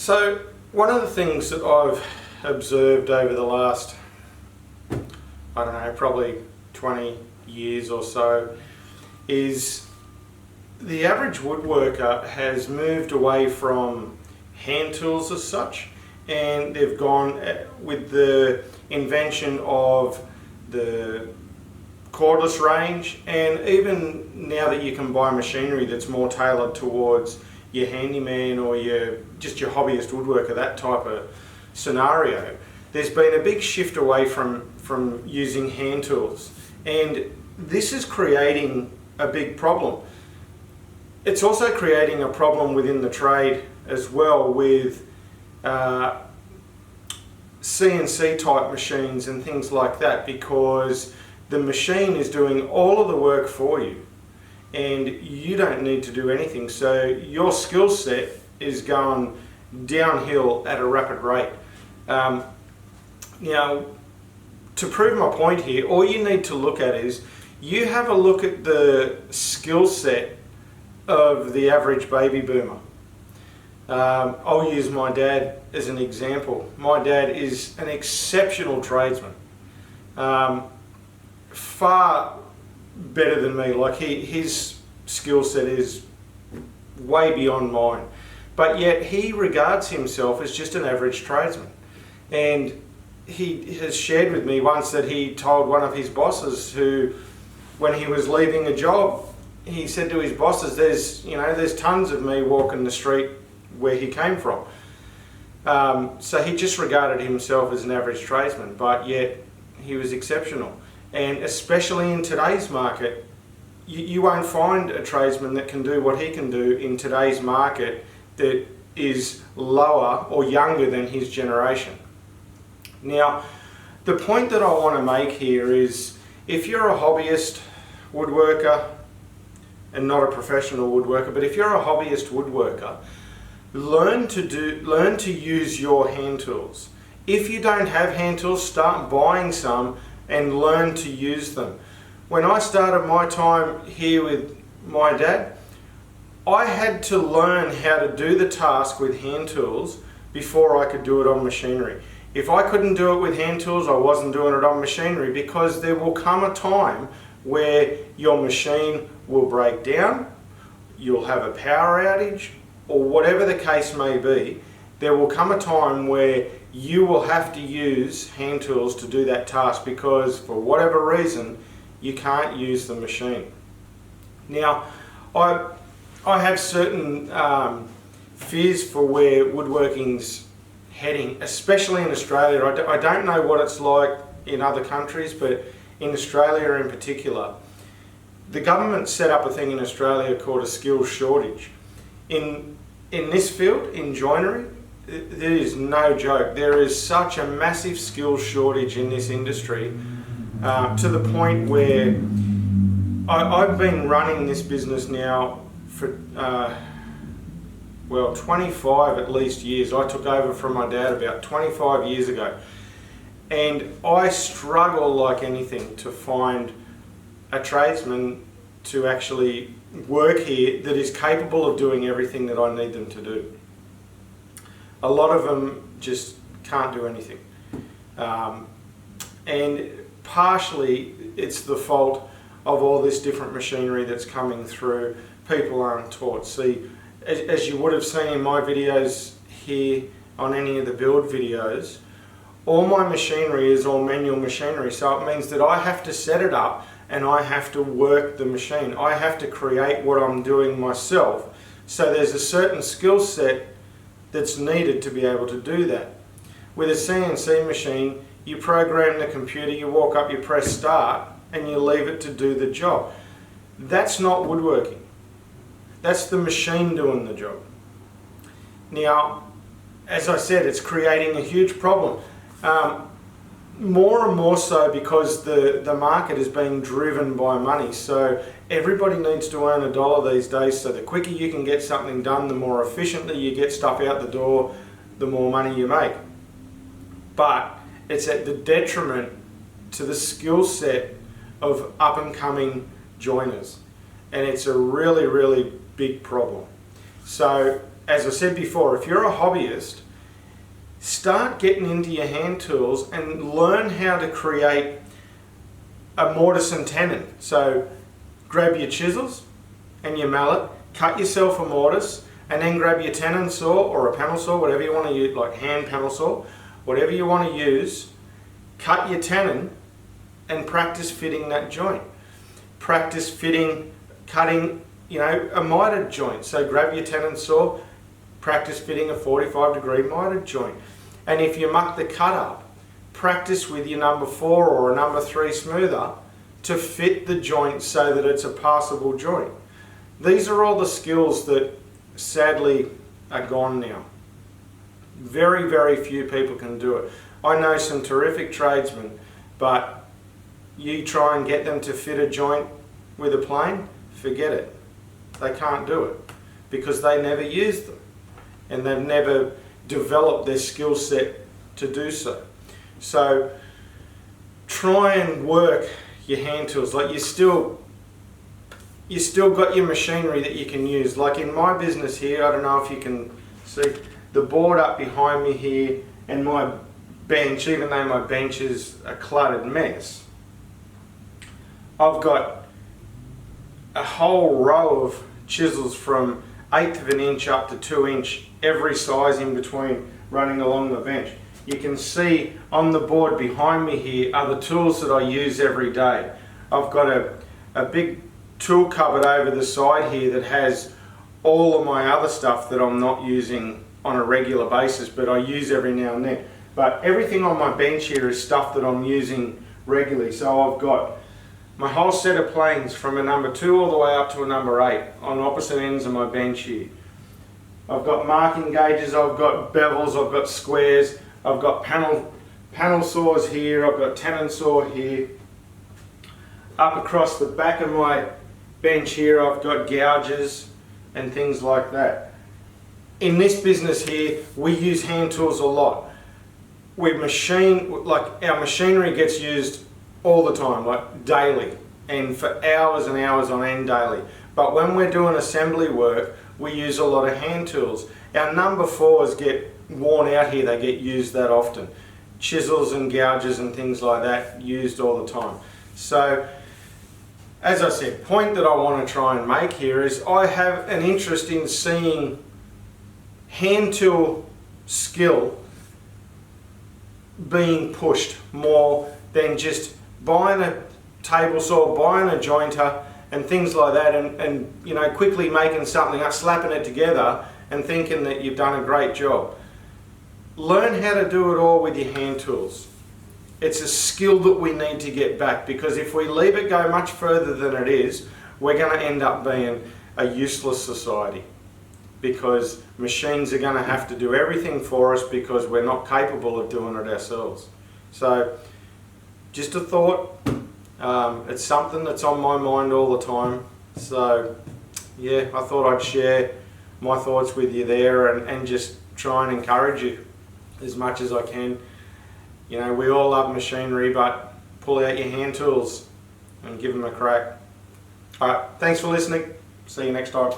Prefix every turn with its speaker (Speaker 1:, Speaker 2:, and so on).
Speaker 1: So one of the things that I've observed over the last, I don't know, probably 20 years or so, is the average woodworker has moved away from hand tools as such, and they've gone with the invention of the cordless range, and even now that you can buy machinery that's more tailored towards your handyman or just your hobbyist woodworker, that type of scenario, there's been a big shift away from using hand tools, and this is creating a big problem. It's also creating a problem within the trade as well, with CNC type machines and things like that, because the machine is doing all of the work for you and you don't need to do anything. So your skill set is going downhill at a rapid rate. Now, to prove my point here, all you need to look at is, you have a look at the skill set of the average baby boomer. I'll use my dad as an example. My dad is an exceptional tradesman, far better than me. Like his skill set is way beyond mine, but yet he regards himself as just an average tradesman. And he has shared with me once that he told one of his bosses, who, when he was leaving a job, he said to his bosses, there's tons of me walking the street where he came from. So he just regarded himself as an average tradesman, but yet he was exceptional. And especially in today's market, you won't find a tradesman that can do what he can do in today's market that is lower or younger than his generation. Now, the point that I want to make here is, if you're a hobbyist woodworker, and not a professional woodworker, but if you're a hobbyist woodworker, learn to use your hand tools. If you don't have hand tools, start buying some and learn to use them. When I started my time here with my dad, I had to learn how to do the task with hand tools before I could do it on machinery. If I couldn't do it with hand tools, I wasn't doing it on machinery, because there will come a time where your machine will break down, you'll have a power outage, or whatever the case may be. There will come a time where you will have to use hand tools to do that task, because for whatever reason you can't use the machine. Now, I have certain fears for where woodworking's heading, especially in Australia. I don't know what it's like in other countries, but in Australia in particular, the government set up a thing in Australia called a skills shortage. In this field, in joinery, there is no joke. There is such a massive skills shortage in this industry, to the point where I've been running this business now for 25 at least years. I took over from my dad about 25 years ago, and I struggle like anything to find a tradesman to actually work here that is capable of doing everything that I need them to do. A lot of them just can't do anything. And partially it's the fault of all this different machinery that's coming through. People aren't taught. See, as you would have seen in my videos here, on any of the build videos, all my machinery is all manual machinery, so it means that I have to set it up and I have to work the machine. I have to create what I'm doing myself. So there's a certain skill set that's needed to be able to do that. With a CNC machine, you program the computer, you walk up, you press start, and you leave it to do the job. That's not woodworking. That's the machine doing the job. Now, as I said, it's creating a huge problem. More and more so because the market is being driven by money. So everybody needs to earn $1 these days. So the quicker you can get something done, the more efficiently you get stuff out the door, the more money you make. But it's at the detriment to the skill set of up and coming joiners. And it's a really, really big problem. So as I said before, if you're a hobbyist, start getting into your hand tools and learn how to create a mortise and tenon. So grab your chisels and your mallet, cut yourself a mortise, and then grab your tenon saw or a panel saw, whatever you want to use, like hand panel saw, whatever you want to use, cut your tenon and practice fitting that joint. Practice fitting, cutting, a mitered joint. So grab your tenon saw, practice fitting a 45-degree mitered joint. And if you muck the cut up, practice with your number 4 or a number 3 smoother to fit the joint so that it's a passable joint. These are all the skills that sadly are gone now. Very, very few people can do it. I know some terrific tradesmen, but you try and get them to fit a joint with a plane, forget it. They can't do it because they never use them and they've never developed their skill set to do so. So try and work your hand tools. Like you still got your machinery that you can use. Like in my business here, I don't know if you can see the board up behind me here and my bench, even though my bench is a cluttered mess, I've got a whole row of chisels from 1/8 of an inch up to 2 inch, every size in between, running along the bench. You can see on the board behind me here are the tools that I use every day. I've got a big tool cupboard over the side here that has all of my other stuff that I'm not using on a regular basis, but I use every now and then. But everything on my bench here is stuff that I'm using regularly. So I've got my whole set of planes from a number 2 all the way up to a number 8 on opposite ends of my bench here. I've got marking gauges, I've got bevels, I've got squares, I've got panel saws here, I've got tenon saw here. Up across the back of my bench here, I've got gouges and things like that. In this business here, we use hand tools a lot. Our machinery gets used all the time, like daily, and for hours and hours on end daily. But when we're doing assembly work, we use a lot of hand tools. Our number 4s get worn out here, they get used that often. Chisels and gouges and things like that used all the time. So, as I said, point that I want to try and make here is I have an interest in seeing hand tool skill being pushed more than just buying a table saw, buying a jointer and things like that and quickly making something up, slapping it together and thinking that you've done a great job. Learn how to do it all with your hand tools. It's a skill that we need to get back, because if we leave it go much further than it is, we're going to end up being a useless society, because machines are going to have to do everything for us because we're not capable of doing it ourselves. So just a thought. It's something that's on my mind all the time. So yeah, I thought I'd share my thoughts with you there and just try and encourage you as much as I can. We all love machinery, but pull out your hand tools and give them a crack. Alright, thanks for listening. See you next time.